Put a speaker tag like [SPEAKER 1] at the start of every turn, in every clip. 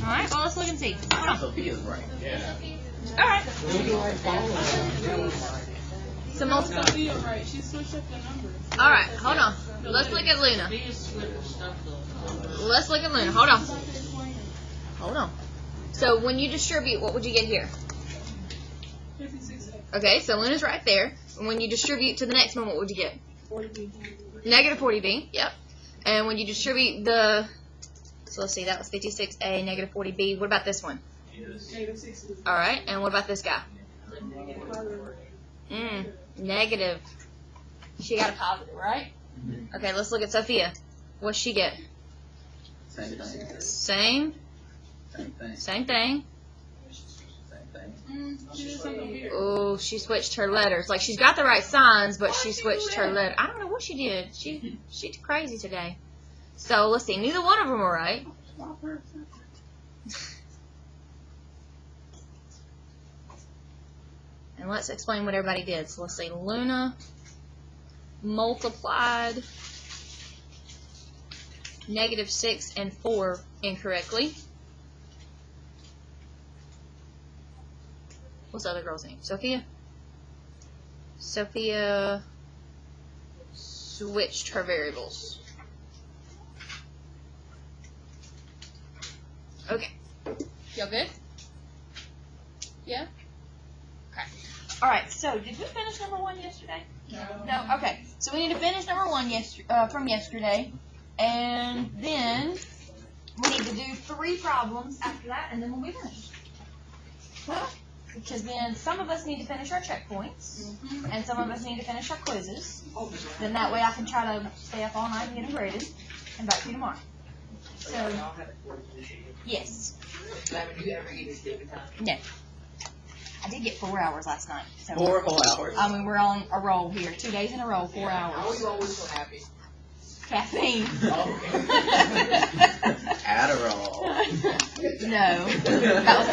[SPEAKER 1] Alright, well, let's look and see. Hold on.
[SPEAKER 2] Sophia's right.
[SPEAKER 3] Yeah.
[SPEAKER 1] Alright. So multiple.
[SPEAKER 4] Sophia, right? She switched up the numbers.
[SPEAKER 1] Alright, hold on. Let's look at Luna. Let's look at Luna. Hold on. Hold on. So when you distribute, what would you get here?
[SPEAKER 4] 56.
[SPEAKER 1] Okay, so Luna's right there. And when you distribute to the next one, what would you get?
[SPEAKER 4] 40B.
[SPEAKER 1] Negative 40b, yep. And when you distribute the, so let's see, that was 56a, negative 40b. What about this one?
[SPEAKER 4] Negative 60.
[SPEAKER 1] Alright, and what about this guy?
[SPEAKER 4] Negative.
[SPEAKER 1] Negative. She got a positive, right? Okay, let's look at Sophia. What's she get?
[SPEAKER 2] Same thing.
[SPEAKER 1] Same.
[SPEAKER 2] Same thing.
[SPEAKER 1] Same thing.
[SPEAKER 2] Same thing.
[SPEAKER 4] She did something weird.
[SPEAKER 1] Oh, she switched her letters. Like, she's got the right signs, but she switched her letter. I don't know what she did. She's crazy today. So, let's see. Neither one of them are right. And let's explain what everybody did. So, let's see. Luna multiplied negative 6 and 4 incorrectly. What's the other girl's name? Sophia? Sophia switched her variables. Okay. Y'all good? Yeah? Okay. Alright, so did we finish number 1 yesterday? No? Okay. So we need to finish number 1 from yesterday. And then we need to do 3 problems after that, and then we'll be finished. Because then some of us need to finish our checkpoints, and some of us need to finish our quizzes. Then that way I can try to stay up all night and get them graded, and back to you tomorrow. So, yes. No. I did get 4 hours last night. So
[SPEAKER 2] 4 whole hours.
[SPEAKER 1] I mean, we're on a roll here. 2 days in a row, 4 hours.
[SPEAKER 3] How are you always so happy?
[SPEAKER 1] Caffeine.
[SPEAKER 2] Adderall.
[SPEAKER 1] No. That was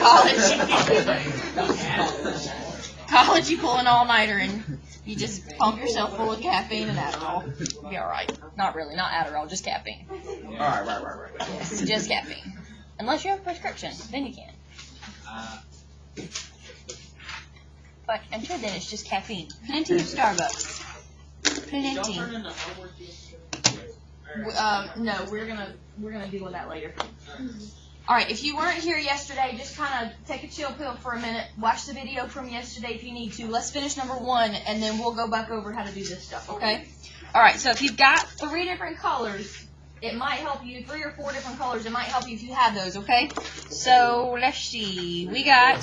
[SPEAKER 1] college. College, you pull an all-nighter and you just pump yourself full of caffeine and Adderall. You'll be alright. Not really. Not Adderall, just caffeine.
[SPEAKER 2] Right.
[SPEAKER 1] Yes, just caffeine. Unless you have a prescription. Then you can. But until then, it's just caffeine. Plenty of Starbucks. Plenty. No, we're gonna deal with that later. All right, if you weren't here yesterday, just kind of take a chill pill for a minute. Watch the video from yesterday if you need to. Let's finish number 1, and then we'll go back over how to do this stuff. Okay? All right. So if you've got 3 different colors, it might help you. 3 or 4 different colors, it might help you if you have those. Okay? So let's see. We got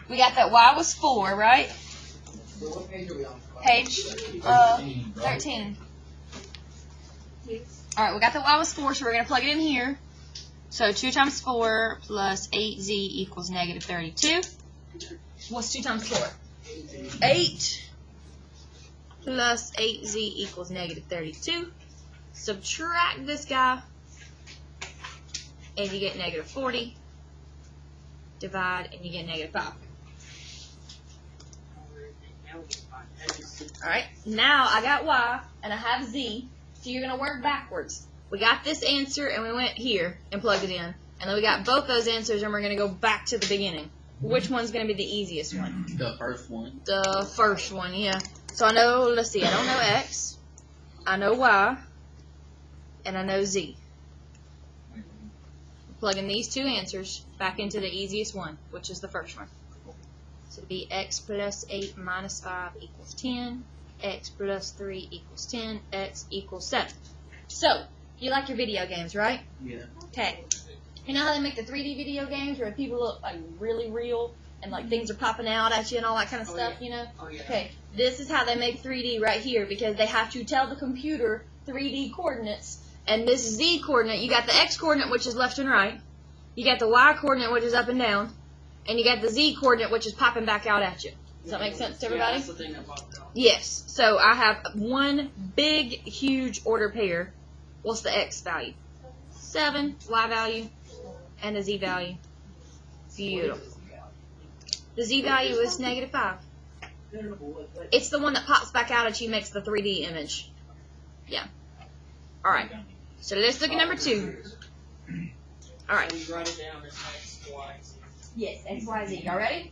[SPEAKER 1] that y was 4, right?
[SPEAKER 3] What page are we on?
[SPEAKER 1] Page 13. Alright, we got the y was 4, so we're going to plug it in here. So 2 times 4 plus 8z equals negative 32. What's 2 times 4? 8 plus 8z equals negative 32. Subtract this guy, and you get negative 40. Divide, and you get negative 5. Alright, now I got y, and I have z. So you're going to work backwards. We got this answer, and we went here and plugged it in. And then we got both those answers, and we're going to go back to the beginning. Which one's going to be the easiest one?
[SPEAKER 2] The first one.
[SPEAKER 1] The first one, yeah. So I know, let's see, I don't know x, I know y, and I know z. Plugging these 2 answers back into the easiest one, which is the first one. So it'd be x plus 8 minus 5 equals 10. X plus 3 equals 10. X equals 7. So, you like your video games, right?
[SPEAKER 2] Yeah.
[SPEAKER 1] Okay. You know how they make the 3D video games where people look like really real and like things are popping out at you and all that kind of stuff, you know?
[SPEAKER 3] Oh, yeah.
[SPEAKER 1] Okay. This is how they make 3D right here because they have to tell the computer 3D coordinates. And this Z coordinate, you got the X coordinate, which is left and right. You got the Y coordinate, which is up and down. And you got the Z coordinate, which is popping back out at you. Does that make sense to everybody?
[SPEAKER 3] Yeah, that's the thing that popped out.
[SPEAKER 1] Yes. So I have one big, huge order pair. What's the X value? 7. Y value. And the Z value. Beautiful. The Z value is negative 5. It's the one that pops back out at you, makes the 3D image. Yeah. Alright. So let's look at number 2. All right.
[SPEAKER 3] We write it down as X, Y, Z.
[SPEAKER 1] Yes, X, Y, Z. Y'all ready?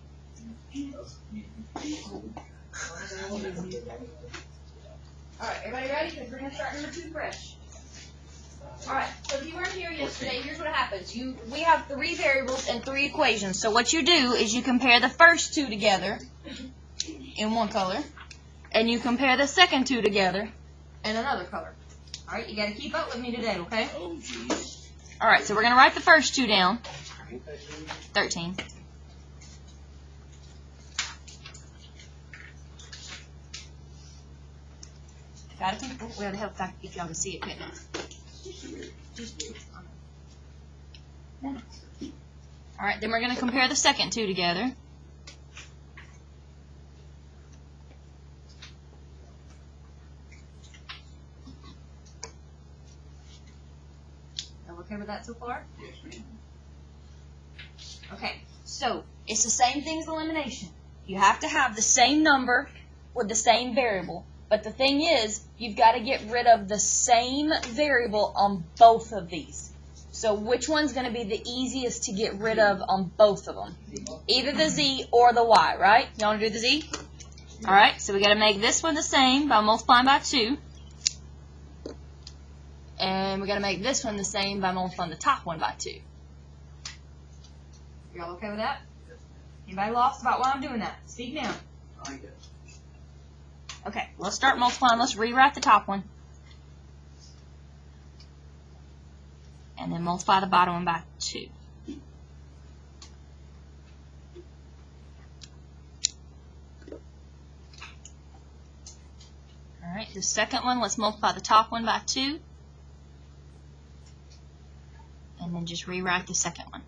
[SPEAKER 1] All right, everybody ready? Because we're going to start number 2 fresh. All right, so if you weren't here yesterday, here's what happens. We have 3 variables and 3 equations. So what you do is you compare the first 2 together in one color, and you compare the second 2 together in another color. All right, you got to keep up with me today, okay?
[SPEAKER 2] Oh, jeez.
[SPEAKER 1] All right, so we're going to write the first 2 down. 13. Got it? We have to help back if y'all can see it, couldn't it? All right, then we're going to compare the second 2 together. Y'all okay with that so far?
[SPEAKER 2] Yes, ma'am.
[SPEAKER 1] Okay, so it's the same thing as elimination. You have to have the same number with the same variable. But the thing is, you've got to get rid of the same variable on both of these. So which one's going to be the easiest to get rid of on both of them? Either the Z or the Y, right? You want to do the Z? All right, so we got to make this one the same by multiplying by 2. And we got to make this one the same by multiplying the top one by 2. Y'all okay with that? Anybody lost about why I'm doing that? Speak now.
[SPEAKER 2] I guess.
[SPEAKER 1] Okay, let's start multiplying. Let's rewrite the top one. And then multiply the bottom one by 2. Alright, the second one, let's multiply the top one by 2. And then just rewrite the second one.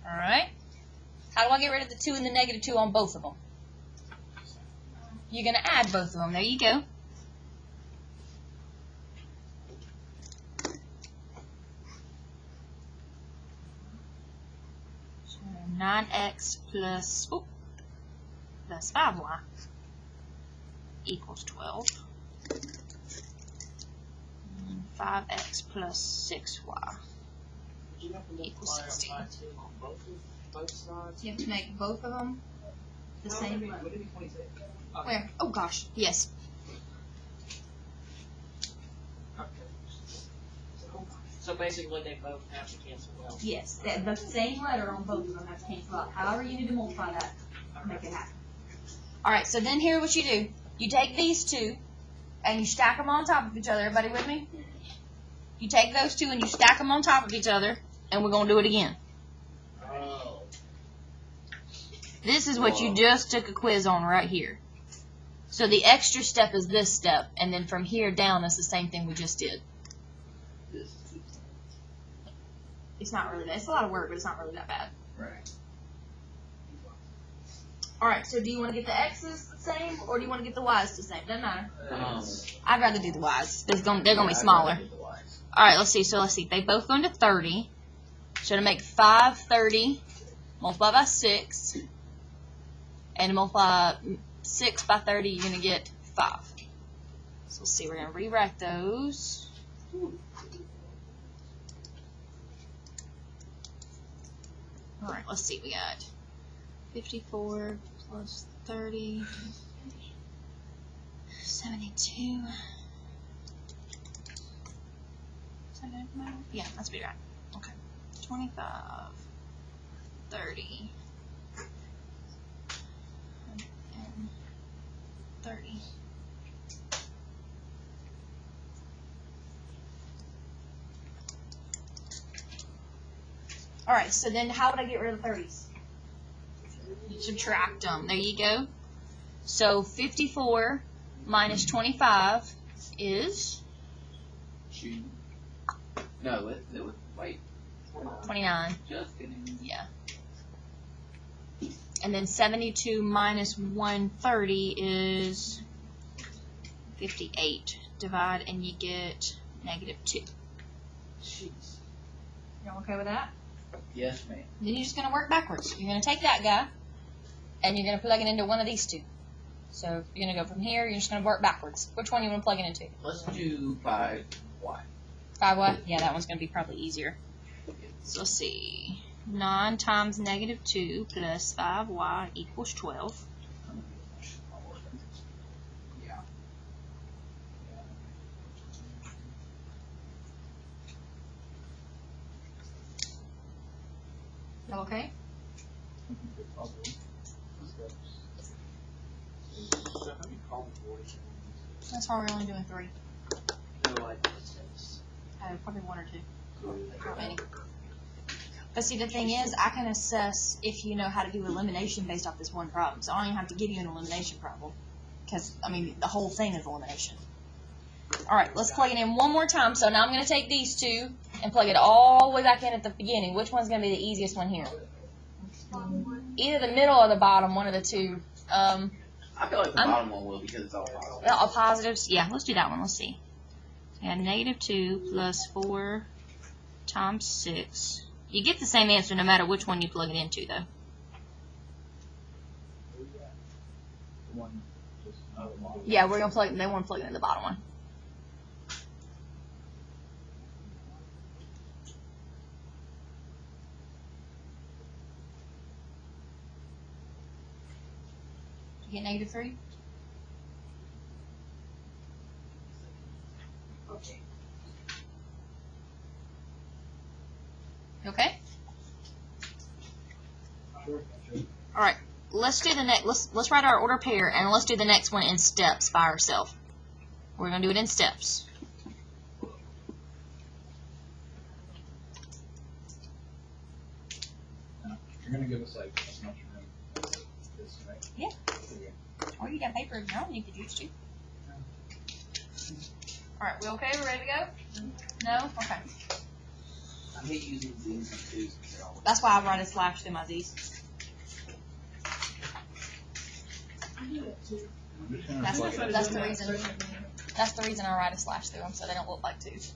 [SPEAKER 1] Alright. How do I get rid of the 2 and the negative 2 on both of them? You're going to add both of them. There you go. So 9x plus 5y equals 12. And 5x plus 6y.
[SPEAKER 3] You have to
[SPEAKER 1] Equals
[SPEAKER 3] multiply
[SPEAKER 1] 16.
[SPEAKER 3] by 2 on both sides.
[SPEAKER 1] You have to make both of them the same.
[SPEAKER 3] Would it be 26? Okay.
[SPEAKER 1] Where? Oh gosh, yes.
[SPEAKER 3] Okay. So basically, they both have to cancel out.
[SPEAKER 1] Yes, the same letter on both of them has to cancel out. However you need to multiply that to make it happen. Alright, so then here's what you do. You take these 2 and you stack them on top of each other. Everybody with me? You take those 2 and you stack them on top of each other, and we're going to do it again.
[SPEAKER 3] Oh.
[SPEAKER 1] This is what you just took a quiz on right here. So the extra step is this step, and then from here down, that's the same thing we just did. It's not really bad. It's a lot of work, but it's not really that bad.
[SPEAKER 2] Right.
[SPEAKER 1] Alright, so do you want to get the x's the same, or do you want to get the y's the same? Doesn't matter.
[SPEAKER 2] Um,
[SPEAKER 1] I'd rather do the y's. They're going to be smaller. Alright, let's see. So let's see. They both go into 30. So to make 530, multiply by 6. And to multiply 6 by 30, you're going to get 5. So let's see. We're going to rewrite those. Alright, let's see. We got 54 plus 30, 72. Yeah, that's be right. Okay. 25, 30, and 30. Alright, so then how would I get rid of the 30s? Subtract them. There you go. So 54 minus 25 is
[SPEAKER 2] Shoot. No, wait.
[SPEAKER 1] 29.
[SPEAKER 2] Just kidding.
[SPEAKER 1] Yeah. And then 72 minus 130 is 58. Divide and you get -2.
[SPEAKER 3] Jeez.
[SPEAKER 1] Y'all okay with that?
[SPEAKER 2] Yes, ma'am.
[SPEAKER 1] Then you're just going to work backwards. You're going to take that guy, and you're going to plug it into one of these two. So you're going to go from here, you're just going to work backwards. Which one you want to plug it into?
[SPEAKER 2] Let's do 5y.
[SPEAKER 1] 5y? Yeah, that one's going to be probably easier. So let's see. 9 times negative 2 plus 5y equals 12.
[SPEAKER 2] Yeah.
[SPEAKER 1] Okay? That's why we're only doing 3.
[SPEAKER 2] No, I just
[SPEAKER 1] Probably 1 or 2. Not many. But see, the thing is, I can assess if you know how to do elimination based off this one problem. So I don't even have to give you an elimination problem. Because, I mean, the whole thing is elimination. Alright, let's plug it in one more time. So now I'm going to take these two and plug it all the way back in at the beginning. Which one's going to be the easiest one here? Either the middle or the bottom, one of the two.
[SPEAKER 2] I feel like the bottom one will because it's all positive.
[SPEAKER 1] All positives? Yeah, let's do that one. Let's see. So we have negative 2 plus 4 times 6. You get the same answer no matter which one you plug it into, though. Yeah, we're gonna plug. They want to plug it in the bottom one. You get negative 3. Okay. All right. Let's do the next. Let's write our order pair and let's do the next one in steps by ourselves. We're gonna do it in steps.
[SPEAKER 5] You're gonna give us like as much room as this, right?
[SPEAKER 1] Yeah. Or you got paper of your own you could use too. All right. We okay? We ready to go? No. Okay.
[SPEAKER 2] I hate using these and twos because they're all.
[SPEAKER 1] That's why I write a slash through my Z's. That's the reason. That's the reason I write a slash through them so they don't look like twos.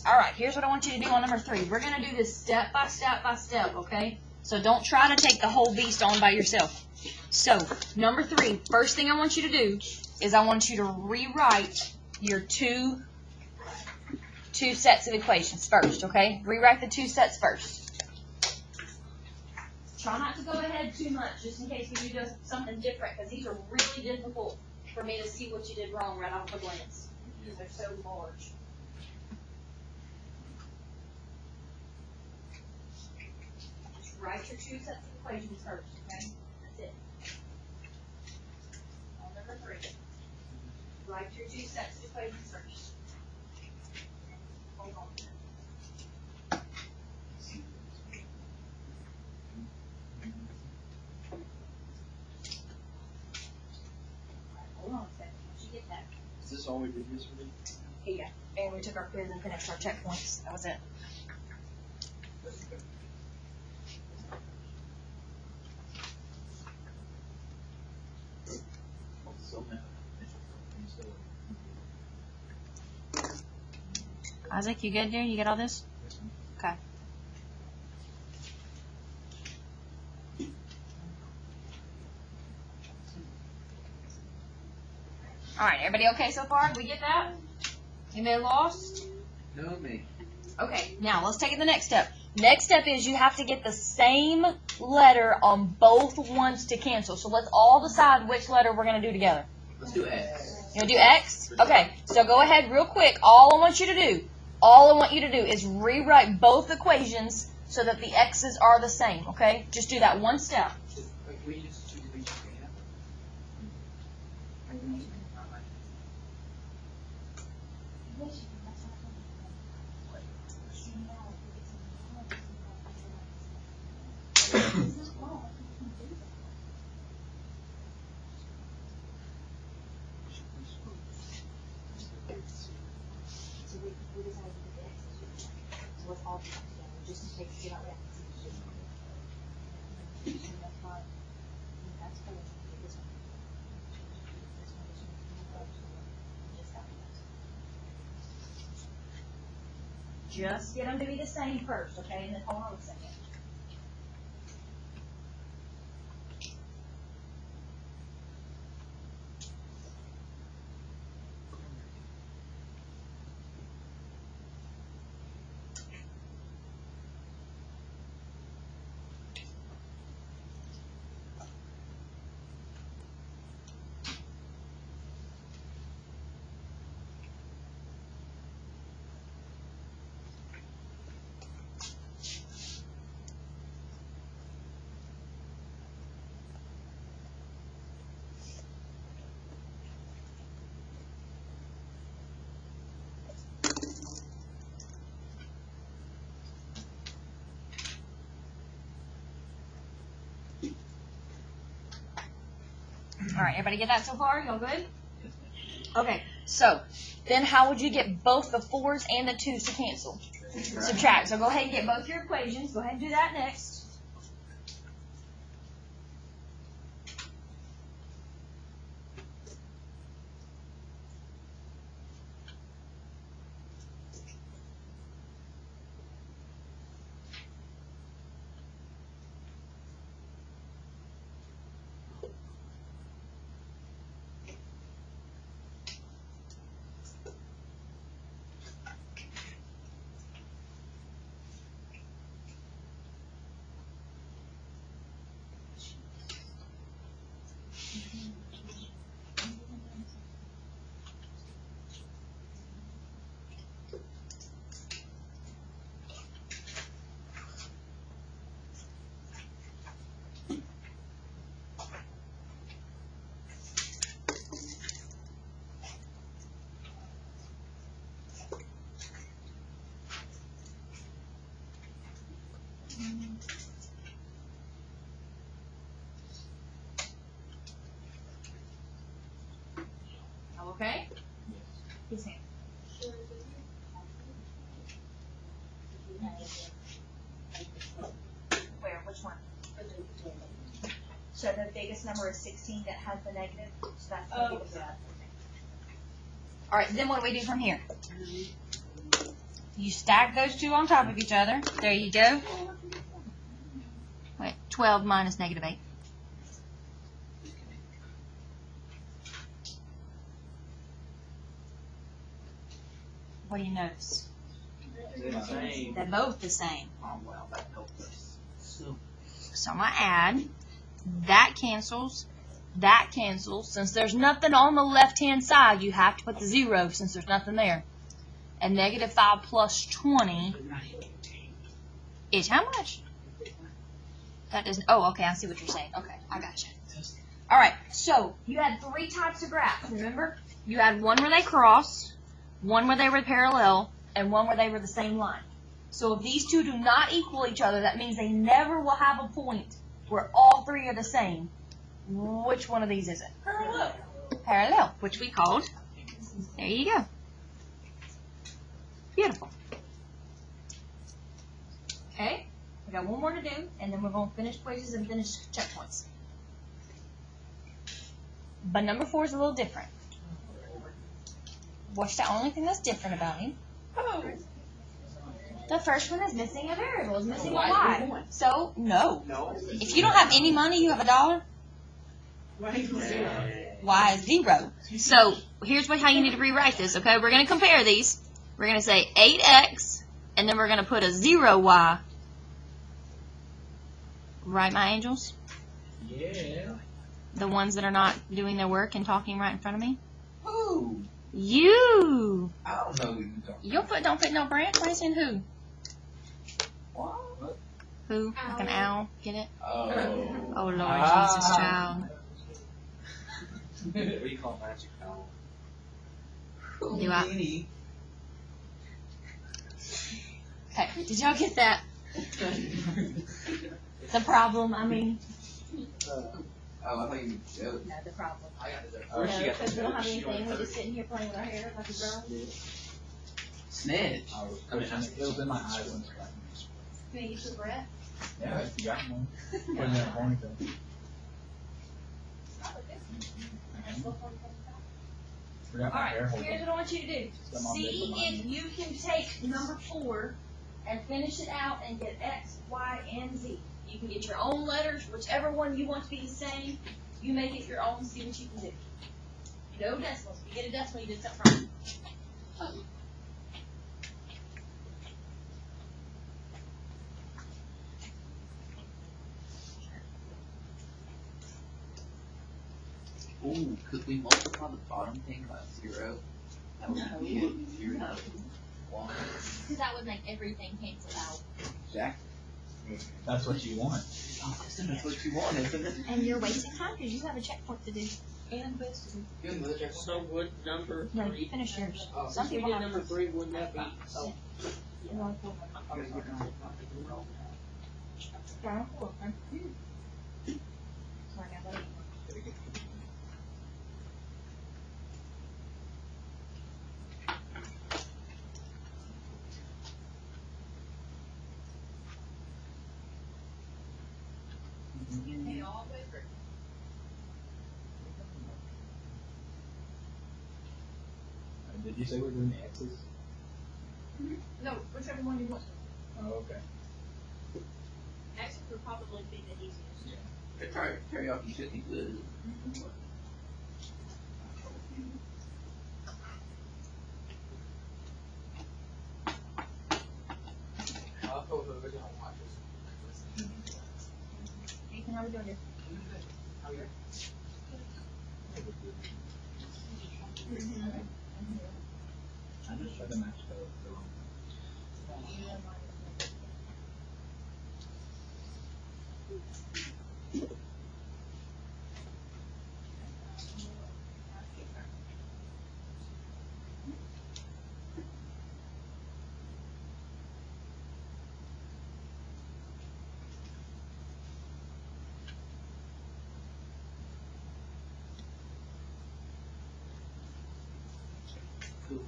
[SPEAKER 1] All right, here's what I want you to do on number 3. We're gonna do this step by step by step, okay? So don't try to take the whole beast on by yourself. So number 3, first thing I want you to do is I want you to rewrite your two sets of equations first, okay? Rewrite the 2 sets first. Try not to go ahead too much, just in case we do something different, because these are really difficult for me to see what you did wrong right off the glance. They're so large. Just write your 2 sets of equations first, okay? That's it. On number 3, write your 2 sets of equations first. Hold on. Hold on a second. Once you get that.
[SPEAKER 5] Is this all we did yesterday?
[SPEAKER 1] Yeah. And we took our quiz and finished our checkpoints. That was it.
[SPEAKER 2] So many.
[SPEAKER 1] Isaac, you good there? You get all this? Okay. All right, everybody okay so far? Did we get that? Anybody lost?
[SPEAKER 2] No, me.
[SPEAKER 1] Okay, now let's take it the next step. Next step is you have to get the same letter on both ones to cancel. So let's all decide which letter we're going to do together.
[SPEAKER 2] Let's do X.
[SPEAKER 1] You want to do X? Okay, so go ahead real quick. All I want you to do is rewrite both equations so that the X's are the same, okay? Just do that one step.
[SPEAKER 2] We just choose each other.
[SPEAKER 1] Just get them to be the same first, okay? And then hold on a second. All right, everybody get that so far? Y'all good? Okay, so then how would you get both the 4s and the 2s to cancel? Subtract. So go ahead and get both your equations. Go ahead and do that next. Okay? His hand. Where? Which one? So the biggest number is 16 that has the negative. So that's the biggest one. All right, then what do we do from here? You stack those two on top of each other. There you go. Wait, 12 minus negative 8. What do you notice? They're both the same.
[SPEAKER 2] Oh, well, that helped us.
[SPEAKER 1] So I'm going to add. That cancels. That cancels. Since there's nothing on the left-hand side, you have to put the 0 since there's nothing there. And negative 5 plus 20 is how much? That doesn't. Oh, okay. I see what you're saying. Okay, I got you. All right. So you had 3 types of graphs. Remember, you had one where they cross, one where they were parallel, and one where they were the same line. So if these two do not equal each other, that means they never will have a point where all 3 are the same. Which one of these is it?
[SPEAKER 4] Parallel.
[SPEAKER 1] Parallel, which we called. There you go. Beautiful. Okay, we got one more to do, and then we're going to finish quizzes and finish checkpoints. But number 4 is a little different. What's the only thing that's different about him?
[SPEAKER 4] Oh.
[SPEAKER 1] The first one is missing a variable. It's missing a
[SPEAKER 3] Why?
[SPEAKER 1] y. So, no.
[SPEAKER 2] No.
[SPEAKER 1] If you don't have any money, you have $1.
[SPEAKER 4] Why is it 0?
[SPEAKER 1] Y is 0. So, here's how you need to rewrite this, okay? We're going to compare these. We're going to say 8x, and then we're going to put a 0y. Right, my angels?
[SPEAKER 2] Yeah.
[SPEAKER 1] The ones that are not doing their work and talking right in front of me?
[SPEAKER 2] Who?
[SPEAKER 1] You!
[SPEAKER 2] I don't know who you talking
[SPEAKER 1] Your foot don't fit no branch. Why is it who?
[SPEAKER 2] What?
[SPEAKER 1] Who? Like an owl. Get it?
[SPEAKER 2] Oh.
[SPEAKER 1] Oh, Lord Jesus, child.
[SPEAKER 2] What do you call magic owl?
[SPEAKER 1] Do I? Okay, did y'all get that? The problem, I mean,
[SPEAKER 2] Oh, I thought you meant joke.
[SPEAKER 1] no, the problem.
[SPEAKER 2] I got it.
[SPEAKER 1] No, because we don't have anything. We're just sitting here playing with our hair like a girl.
[SPEAKER 2] Snitch.
[SPEAKER 5] I mean, it was in my eye when it's like,
[SPEAKER 1] Can I use your breath?
[SPEAKER 5] yeah, if you got one. Put it in that ponytail. Forgot my
[SPEAKER 1] Alright,
[SPEAKER 5] hair hold
[SPEAKER 1] here's
[SPEAKER 5] on.
[SPEAKER 1] what I want you to do.
[SPEAKER 5] Some on
[SPEAKER 1] See
[SPEAKER 5] bed behind
[SPEAKER 1] if you can take number 4 and finish it out and get X, Y, and Z. You can get your own letters, whichever one you want to be the same. You make it your own, see what you can do. No decimals. If you get a decimal, you did something wrong.
[SPEAKER 2] Ooh, could we multiply the bottom thing by 0? That would be it. 0.
[SPEAKER 1] No.
[SPEAKER 2] One.
[SPEAKER 1] Because that would make everything cancel out.
[SPEAKER 2] Exactly.
[SPEAKER 5] That's what you want.
[SPEAKER 2] That's what you want, isn't it?
[SPEAKER 1] And you're wasting time because you have a checkpoint to do. And quiz to do.
[SPEAKER 3] So would number
[SPEAKER 1] No,
[SPEAKER 3] 3,
[SPEAKER 1] finish yours.
[SPEAKER 3] oh,
[SPEAKER 1] Some
[SPEAKER 3] since we
[SPEAKER 1] people
[SPEAKER 3] did
[SPEAKER 1] have.
[SPEAKER 3] number 3, wouldn't that be, oh,
[SPEAKER 5] Did you say we're doing the X's?
[SPEAKER 1] No, whichever one you want.
[SPEAKER 5] Oh, okay.
[SPEAKER 1] X's would probably be the easiest.
[SPEAKER 2] Carry off, you should be good.
[SPEAKER 1] Ethan, how are we doing this?
[SPEAKER 5] I just tried to match the wrong.
[SPEAKER 2] Cool.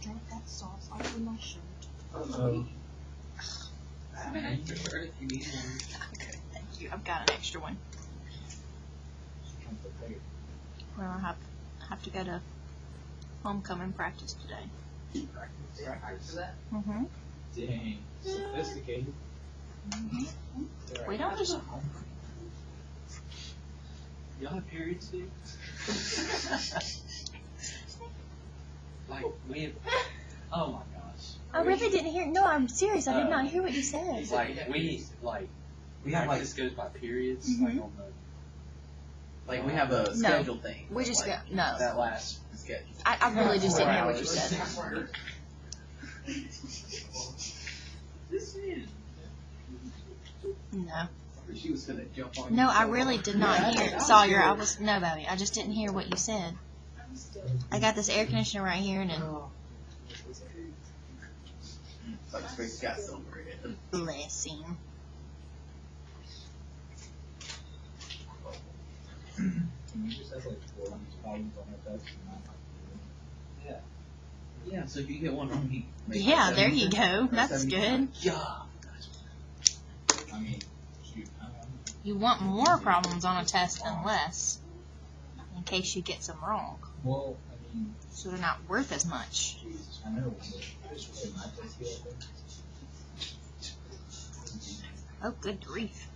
[SPEAKER 1] Drink that sauce all over my shirt.
[SPEAKER 2] I have an extra shirt if you need one.
[SPEAKER 1] Okay, thank you. I've got an extra one. Well, I have to go to homecoming practice today.
[SPEAKER 2] Practice for that?
[SPEAKER 1] Mm-hmm.
[SPEAKER 5] Dang, sophisticated.
[SPEAKER 1] We don't just.
[SPEAKER 2] Y'all have periods, dude? Like, we have, oh my gosh.
[SPEAKER 1] I really didn't hear. No, I'm serious. I did not hear what you said.
[SPEAKER 2] We have like, this goes by periods,
[SPEAKER 1] Mhm.
[SPEAKER 2] like on the, like we have a schedule thing.
[SPEAKER 1] We just
[SPEAKER 2] like,
[SPEAKER 1] got no.
[SPEAKER 2] That last schedule.
[SPEAKER 1] I really just didn't hear what you said. No.
[SPEAKER 2] She was gonna jump on.
[SPEAKER 1] No,
[SPEAKER 2] you
[SPEAKER 1] I
[SPEAKER 2] so
[SPEAKER 1] really
[SPEAKER 2] hard.
[SPEAKER 1] did not hear. Sawyer, I was no, baby. I just didn't hear what you said. I got this air conditioner right here, and then
[SPEAKER 2] It's like Space got silver in it.
[SPEAKER 1] bless him.
[SPEAKER 5] Just has like 4 problems on her test.
[SPEAKER 2] Yeah, so if you get one wrong, you make
[SPEAKER 1] Yeah,
[SPEAKER 2] like
[SPEAKER 1] there you
[SPEAKER 2] 70.
[SPEAKER 1] go. That's
[SPEAKER 2] 75.
[SPEAKER 1] good.
[SPEAKER 2] Yeah.
[SPEAKER 5] I mean, shoot, I don't know.
[SPEAKER 1] You want more problems on a test than less, in case you get some wrong,
[SPEAKER 5] Well, I mean,
[SPEAKER 1] so they're not worth as much.
[SPEAKER 5] Jesus, I never wanted to my test the other day.
[SPEAKER 1] Oh, good grief.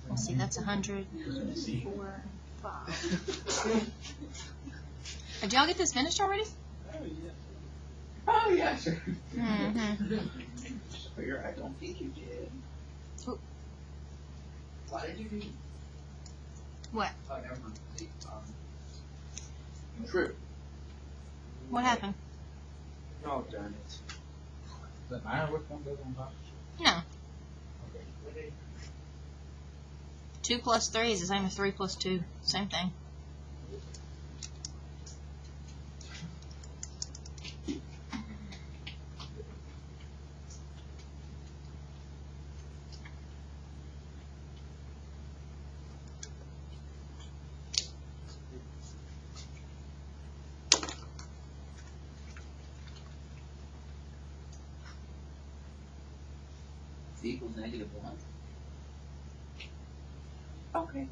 [SPEAKER 1] Let's see, that's 100, 4, 5. Did y'all get this finished already?
[SPEAKER 2] Oh yeah, sure.
[SPEAKER 1] Mm-hmm.
[SPEAKER 2] Figure I don't think you did.
[SPEAKER 1] Oop.
[SPEAKER 2] Why did you do?
[SPEAKER 1] What?
[SPEAKER 2] I never. True.
[SPEAKER 1] What happened?
[SPEAKER 2] Oh darn it.
[SPEAKER 5] Does it matter which one goes on top?
[SPEAKER 1] No.
[SPEAKER 5] Okay.
[SPEAKER 1] 2 plus 3 is the same as 3 plus 2. Same thing.
[SPEAKER 2] equals -1.
[SPEAKER 1] Okay.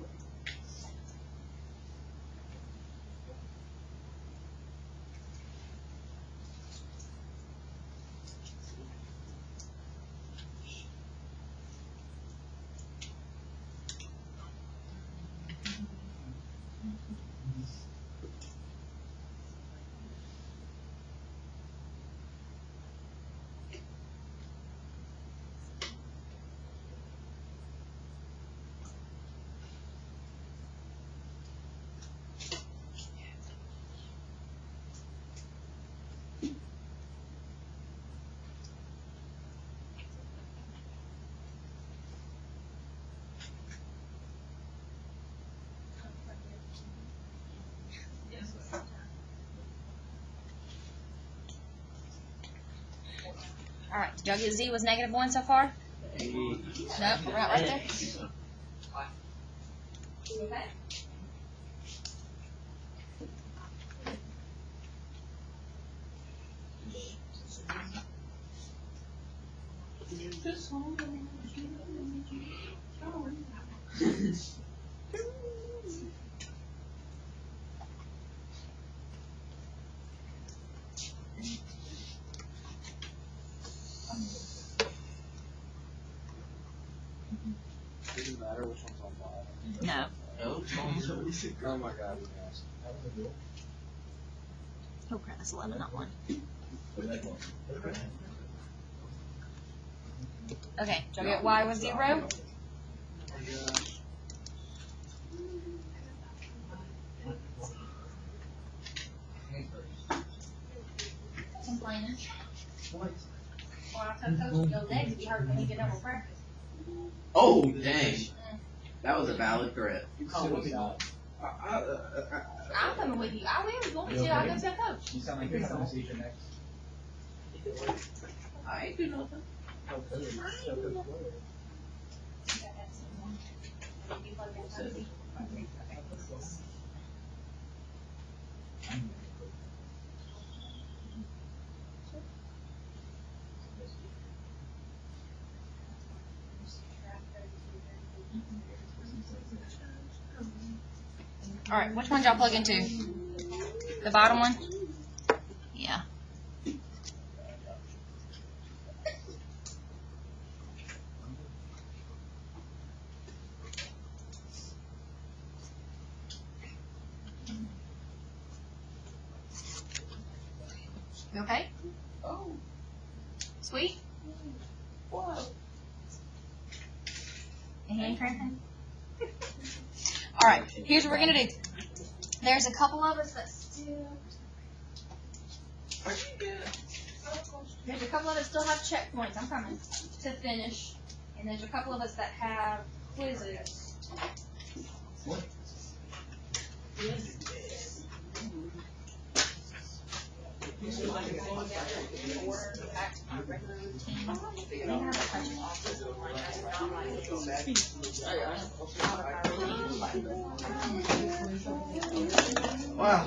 [SPEAKER 1] All right, did y'all get Z was -1 so far? Nope, we're not right there. Okay.
[SPEAKER 5] Doesn't matter which one's on bottom.
[SPEAKER 1] No.
[SPEAKER 2] No,
[SPEAKER 5] Oh my god, yes.
[SPEAKER 1] Oh crap, that's 11, not 1. Okay, did y'all get Y was 0? Complaining. Well, I told Coach to go next if you heard when he get done with practice.
[SPEAKER 2] Oh, dang. That was a valid threat.
[SPEAKER 1] I'm coming with you. I will. If you want me to, I'll go tell Coach.
[SPEAKER 5] You sound like you're having a seizure next.
[SPEAKER 2] I ain't do nothing.
[SPEAKER 1] All right, which one y'all plug into? The bottom one? Yeah. You okay?
[SPEAKER 2] Oh,
[SPEAKER 1] Sweet?
[SPEAKER 2] whoa.
[SPEAKER 1] Your hand cramping? All right, here's what we're gonna do. There's a couple of us that still. There's a couple of us still have checkpoints. I'm coming to finish, and there's a couple of us that have quizzes.
[SPEAKER 5] Wow.